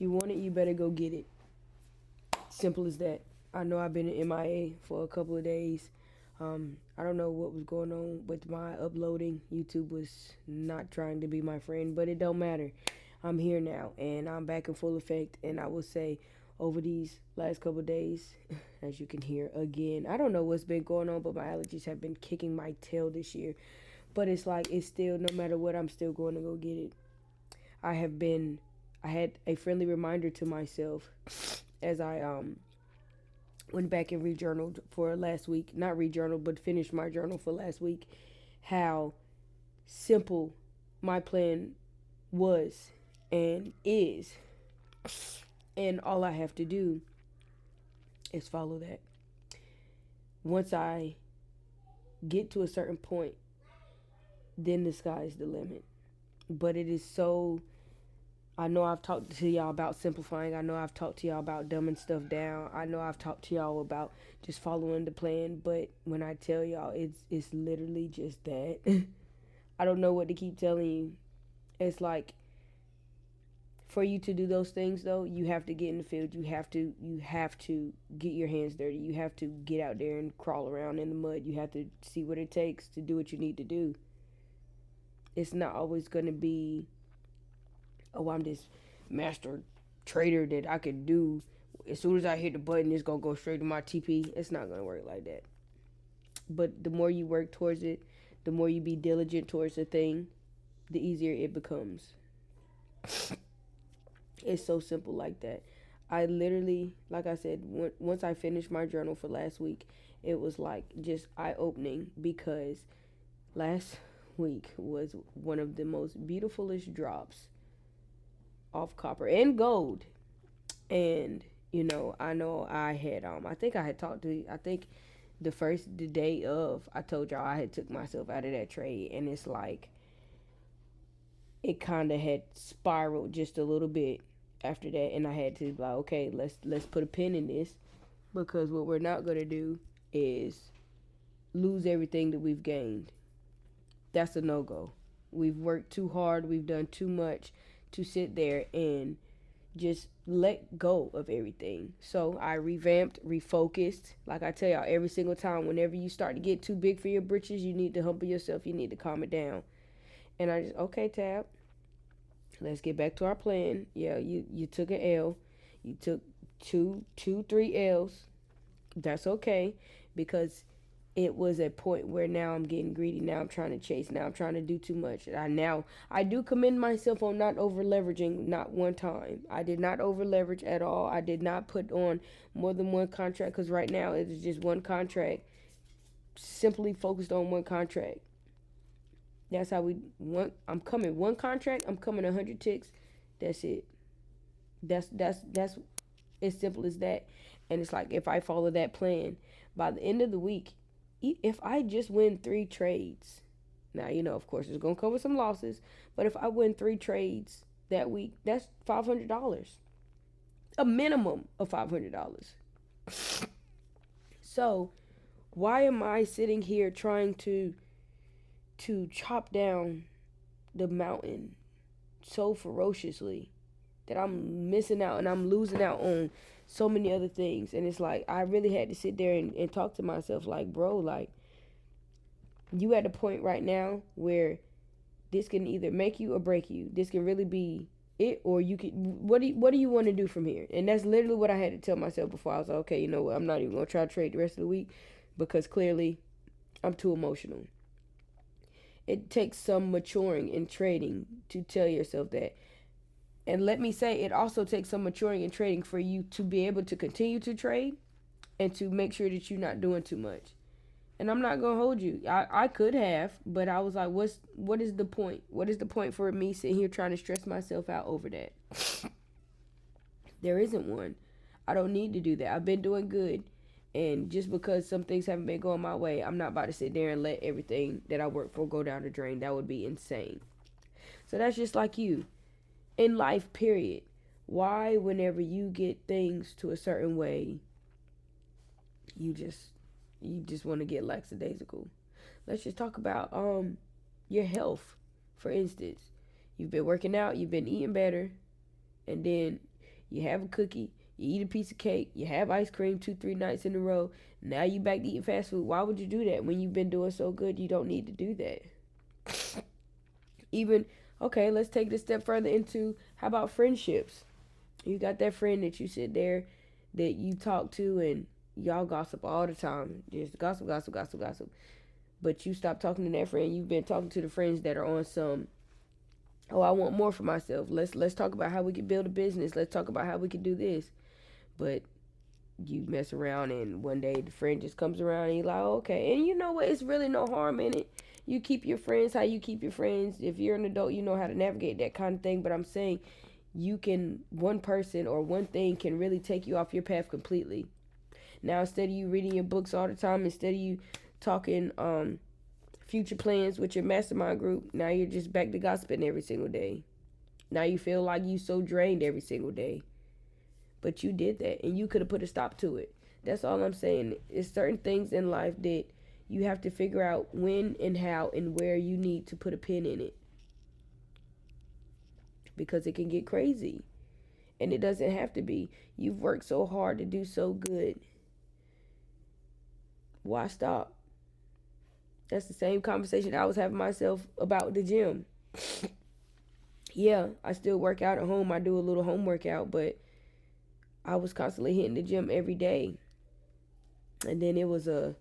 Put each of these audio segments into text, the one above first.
You want it, you better go get it. Simple as that. I know I've been in MIA for a couple of days. I don't know what was going on with my uploading. YouTube was not trying to be my friend, but it don't matter. I'm here now, and I'm back in full effect. And I will say, over these last couple of days, as you can hear again, I don't know what's been going on, but my allergies have been kicking my tail this year. But it's like it's still, no matter what, I'm still going to go get it. I have been. I had a friendly reminder to myself as I went back and rejournaled for last week. Not rejournaled, but finished my journal for last week. How simple my plan was and is, and all I have to do is follow that. Once I get to a certain point, then the sky's the limit. But it is so. I know I've talked to y'all about simplifying. I know I've talked to y'all about dumbing stuff down. I know I've talked to y'all about just following the plan. But when I tell y'all, it's literally just that. I don't know what to keep telling you. It's like, for you to do those things though, you have to get in the field. You have to get your hands dirty. You have to get out there and crawl around in the mud. You have to see what it takes to do what you need to do. It's not always going to be, oh, I'm this master trader that I can do. As soon as I hit the button, it's gonna go straight to my TP. It's not gonna work like that. But the more you work towards it, the more you be diligent towards the thing, the easier it becomes. It's so simple like that. I literally, like I said, once I finished my journal for last week, it was like just eye opening because last week was one of the most beautifulest drops off copper and gold. And I know I had I think I had talked to, I think the day of, I told y'all I had took myself out of that trade, and it's like it kind of had spiraled just a little bit after that, and I had to be like, okay, let's put a pin in this, because what we're not gonna do is lose everything that we've gained. That's a no go. We've worked too hard. We've done too much to sit there and just let go of everything. So I revamped, refocused. Like I tell y'all every single time, whenever you start to get too big for your britches, you need to humble yourself. You need to calm it down. And I just, okay, Tab, let's get back to our plan. Yeah, you took an L. You took three L's. That's okay, because it was a point where now I'm getting greedy. Now I'm trying to chase. Now I'm trying to do too much. I do commend myself on not over leveraging. Not one time. I did not over leverage at all. I did not put on more than one contract, because right now it is just one contract. Simply focused on one contract. That's how we want. I'm coming one contract. I'm coming 100 ticks. That's it. That's as simple as that. And it's like, if I follow that plan, by the end of the week, if I just win 3 trades, now of course it's gonna come with some losses, but if I win 3 trades that week, that's $500, a minimum of $500. So why am I sitting here trying to chop down the mountain so ferociously that I'm missing out and I'm losing out on so many other things? And it's like, I really had to sit there and talk to myself like, bro, like, you at a point right now where this can either make you or break you. This can really be it, or you can, what do you want to do from here? And that's literally what I had to tell myself before. I was like, okay, you know what, I'm not even gonna try to trade the rest of the week, because clearly I'm too emotional. It takes some maturing in trading to tell yourself that. And let me say, it also takes some maturing in trading for you to be able to continue to trade and to make sure that you're not doing too much. And I'm not gonna hold you. I could have, but I was like, what is the point? What is the point for me sitting here trying to stress myself out over that? There isn't one. I don't need to do that. I've been doing good. And just because some things haven't been going my way, I'm not about to sit there and let everything that I work for go down the drain. That would be insane. So that's just like you in life, period. Why, whenever you get things to a certain way, you just want to get lackadaisical? Let's just talk about your health. For instance, you've been working out, you've been eating better, and then you have a cookie, you eat a piece of cake, you have ice cream 2, 3 nights in a row. Now you back to eating fast food. Why would you do that when you've been doing so good? You don't need to do that. Even, okay, let's take it a step further into, how about friendships? You got that friend that you sit there, that you talk to, and y'all gossip all the time. Just gossip, gossip, gossip, gossip. But you stop talking to that friend. You've been talking to the friends that are on some, oh, I want more for myself. Let's talk about how we can build a business. Let's talk about how we can do this. But you mess around, and one day the friend just comes around and you're like, oh, okay. And you know what? It's really no harm in it. You keep your friends how you keep your friends. If you're an adult, you know how to navigate that kind of thing. But I'm saying, you can, one person or one thing can really take you off your path completely. Now, instead of you reading your books all the time, instead of you talking future plans with your mastermind group, now you're just back to gossiping every single day. Now you feel like you so drained every single day. But you did that, and you could have put a stop to it. That's all I'm saying. It's certain things in life that you have to figure out when and how and where you need to put a pin in it, because it can get crazy. And it doesn't have to be. You've worked so hard to do so good. Why stop? That's the same conversation I was having myself about the gym. Yeah, I still work out at home. I do a little home workout, but I was constantly hitting the gym every day. And then it was oh,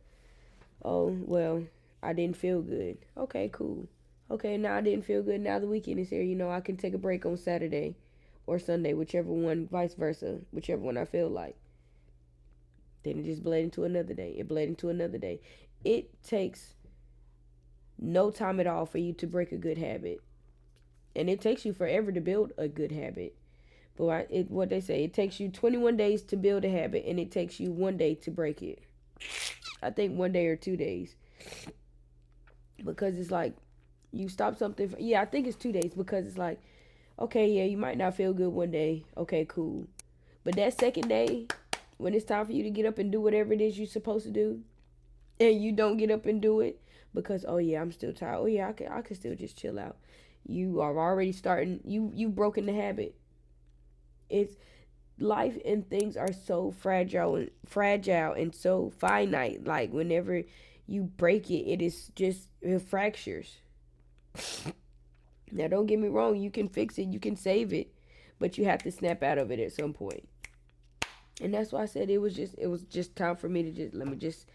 well, I didn't feel good. Okay, cool. Okay, now I didn't feel good. Now the weekend is here. I can take a break on Saturday or Sunday, whichever one, vice versa, whichever one I feel like. Then it just bled into another day. It bled into another day. It takes no time at all for you to break a good habit. And it takes you forever to build a good habit. But what they say, it takes you 21 days to build a habit, and it takes you 1 day to break it. I think 1 day or 2 days. Because it's like, you stop something. Yeah, I think it's 2 days, because it's like, okay, yeah, you might not feel good one day. Okay, cool. But that second day, when it's time for you to get up and do whatever it is you're supposed to do, and you don't get up and do it because, oh yeah, I'm still tired. Oh yeah, I can still just chill out. You are already starting. You've broken the habit. It's life, and things are so fragile and so finite. Like, whenever you break it, it fractures. Now, don't get me wrong. You can fix it. You can save it, but you have to snap out of it at some point. And that's why I said it was just time for me to let me just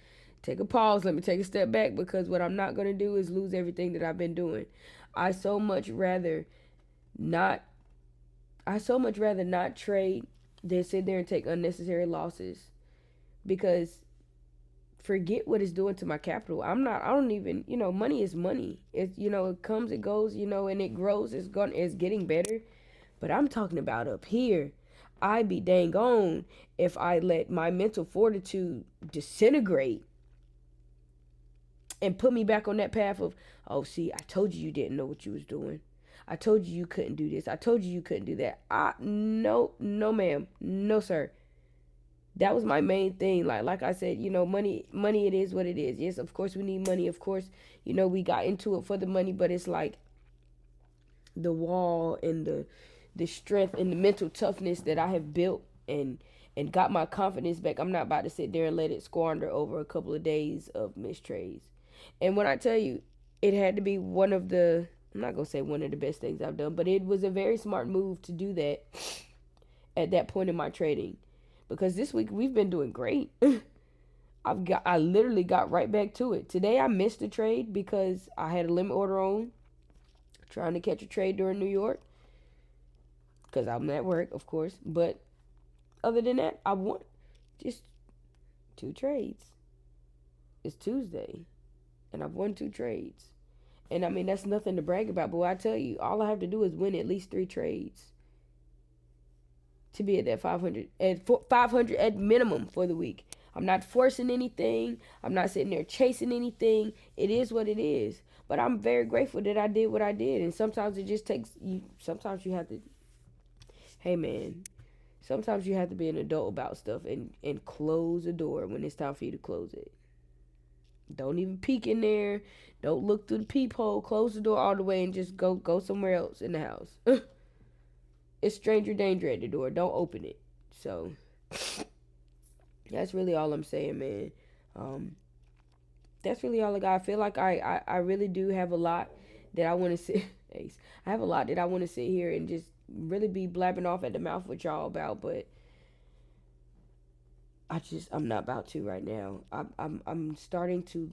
take a pause. Let me take a step back, because what I'm not going to do is lose everything that I've been doing. I so much rather not I so much rather not trade than sit there and take unnecessary losses, because forget what it's doing to my capital. I don't even, money is money. It comes, it goes, and it grows. It's getting better. But I'm talking about up here. I'd be dang on if I let my mental fortitude disintegrate and put me back on that path of, oh, see, I told you didn't know what you was doing. I told you couldn't do this. I told you couldn't do that. No, no, ma'am, no, sir. That was my main thing. Like I said, money. It is what it is. Yes, of course we need money. Of course, we got into it for the money, but it's like the wall and the strength and the mental toughness that I have built and got my confidence back. I'm not about to sit there and let it squander over a couple of days of missed trades. And when I tell you, it had to be one of the, I'm not going to say one of the best things I've done, but it was a very smart move to do that at that point in my trading. Because this week we've been doing great. I literally got right back to it. Today I missed a trade because I had a limit order on, trying to catch a trade during New York, because I'm at work, of course. But other than that, I won just 2 trades. It's Tuesday, and I've won 2 trades. And I mean, that's nothing to brag about, but I tell you, all I have to do is win at least 3 trades to be at that 500, at 500 at minimum for the week. I'm not forcing anything. I'm not sitting there chasing anything. It is what it is. But I'm very grateful that I did what I did. And sometimes it just takes you. Sometimes you have to. Hey man. Sometimes you have to be an adult about stuff and close the door when it's time for you to close it. Don't even peek in there. Don't look through the peephole. Close the door all the way and just go somewhere else in the house. it's stranger danger at the door. Don't open it. So that's really all I'm saying, man. Um, that's really all I got. I feel like I really do have a lot that I want to sit. Ace, I have a lot that I want to sit here and just really be blabbing off at the mouth with y'all about, but I'm not about to right now. I'm starting to.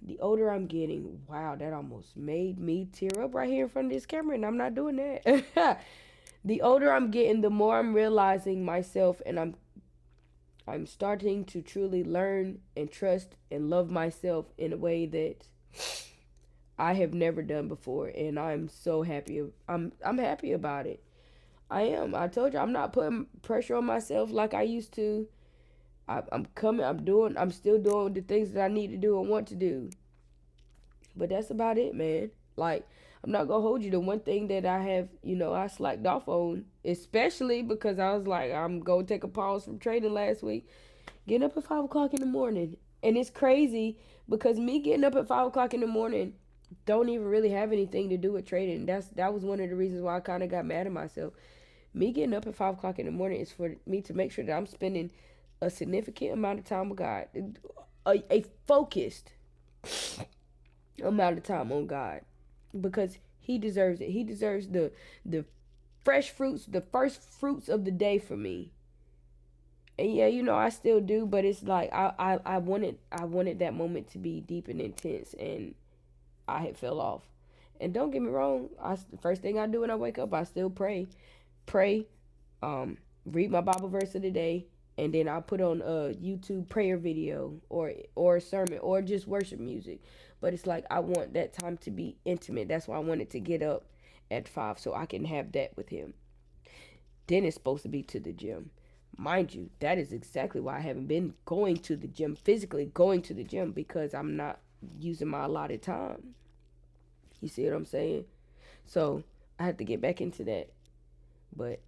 The older I'm getting, wow, that almost made me tear up right here in front of this camera, and I'm not doing that. The older I'm getting, the more I'm realizing myself, and I'm starting to truly learn and trust and love myself in a way that I have never done before, and I'm so happy. I'm happy about it. I am. I told you I'm not putting pressure on myself like I used to. I'm coming. I'm doing. I'm still doing the things that I need to do and want to do. But that's about it, man. Like, I'm not gonna hold you. The one thing that I have, I slacked off on, especially because I was like, I'm gonna take a pause from trading last week. Getting up at 5 o'clock in the morning, and it's crazy because me getting up at 5 o'clock in the morning don't even really have anything to do with trading. That was one of the reasons why I kind of got mad at myself. Me getting up at 5 o'clock in the morning is for me to make sure that I'm spending a significant amount of time with God, a focused amount of time on God, because He deserves it. He deserves the fresh fruits, the first fruits of the day for me. And yeah, I still do, but it's like I wanted that moment to be deep and intense, and I had fell off. And don't get me wrong, the first thing I do when I wake up, I still pray, um, read my Bible verse of the day, and then I put on a YouTube prayer video or a sermon or just worship music. But it's like I want that time to be intimate. That's why I wanted to get up at 5 so I can have that with Him. Then it's supposed to be to the gym. Mind you, that is exactly why I haven't been going to the gym, physically going to the gym, because I'm not using my allotted time. You see what I'm saying? So I had to get back into that. But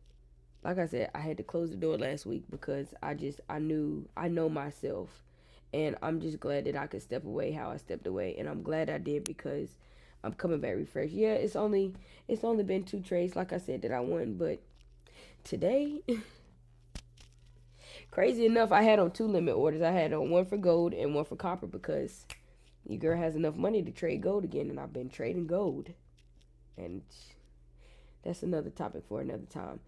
like I said, I had to close the door last week because I know myself, and I'm just glad that I could step away how I stepped away, and I'm glad I did because I'm coming back refreshed. Yeah, it's only been 2 trades, like I said, that I won, but today, crazy enough, I had on 2 limit orders. I had on one for gold and one for copper because your girl has enough money to trade gold again, and I've been trading gold, and that's another topic for another time.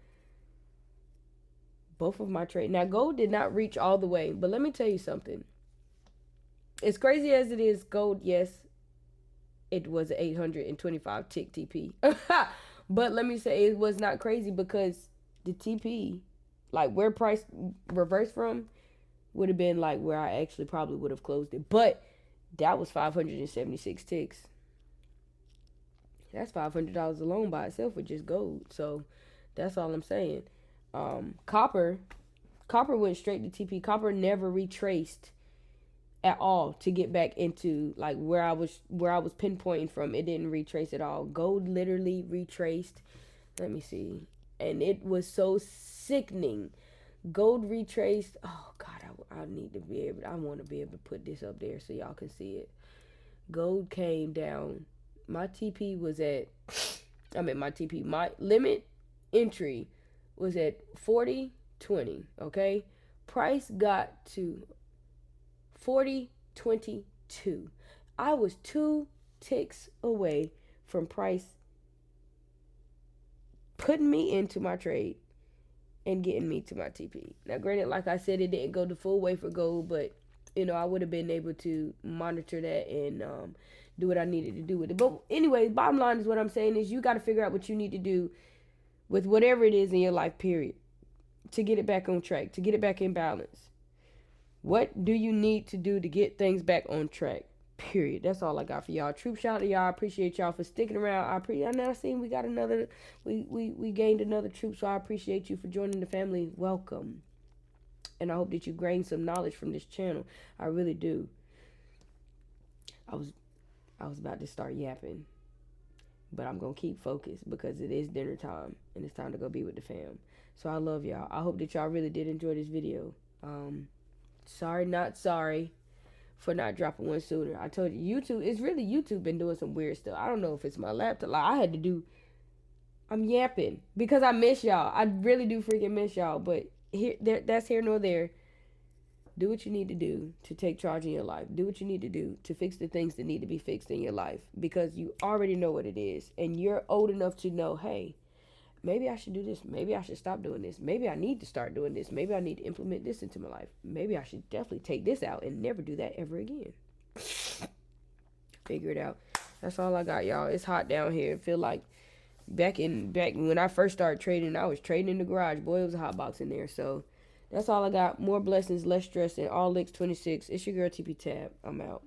Both of my trade. Now, gold did not reach all the way, but let me tell you something. As crazy as it is, gold, yes, it was an 825 tick TP. But let me say, it was not crazy because the TP, like where price reversed from, would have been like where I actually probably would have closed it. But that was 576 ticks. That's $500 alone by itself with just gold. So that's all I'm saying. Copper went straight to TP. Copper never retraced at all to get back into like where I was pinpointing from. It didn't retrace at all. Gold literally retraced. Let me see, and it was so sickening. Gold retraced. Oh God, I need to be able. I want to be able to put this up there so y'all can see it. Gold came down. My TP was at. My limit entry was at 40.20. Okay, price got to 40.22. I was 2 ticks away from price putting me into my trade and getting me to my TP. Now, granted, like I said, it didn't go the full way for gold, but I would have been able to monitor that and do what I needed to do with it. But anyway, bottom line is what I'm saying is you got to figure out what you need to do with whatever it is in your life, period, to get it back on track, to get it back in balance. What do you need to do to get things back on track? Period. That's all I got for y'all. Troop shout out to y'all. I appreciate y'all for sticking around. I now seen we got another. We gained another troop, so I appreciate you for joining the family. Welcome. And I hope that you gain some knowledge from this channel. I really do. I was about to start yapping, but I'm gonna keep focused because it is dinner time and it's time to go be with the fam. So I love y'all. I hope that y'all really did enjoy this video. Sorry, not sorry for not dropping one sooner. I told you, YouTube been doing some weird stuff. I don't know if it's my laptop. Like, I'm yapping because I miss y'all. I really do freaking miss y'all. But that's here nor there. Do what you need to do to take charge in your life. Do what you need to do to fix the things that need to be fixed in your life because you already know what it is. And you're old enough to know, hey, maybe I should do this. Maybe I should stop doing this. Maybe I need to start doing this. Maybe I need to implement this into my life. Maybe I should definitely take this out and never do that ever again. Figure it out. That's all I got, y'all. It's hot down here. It feel like back when I first started trading, I was trading in the garage. Boy, it was a hot box in there. So that's all I got. More blessings, less stress, and all licks 26. It's your girl TP Tab. I'm out.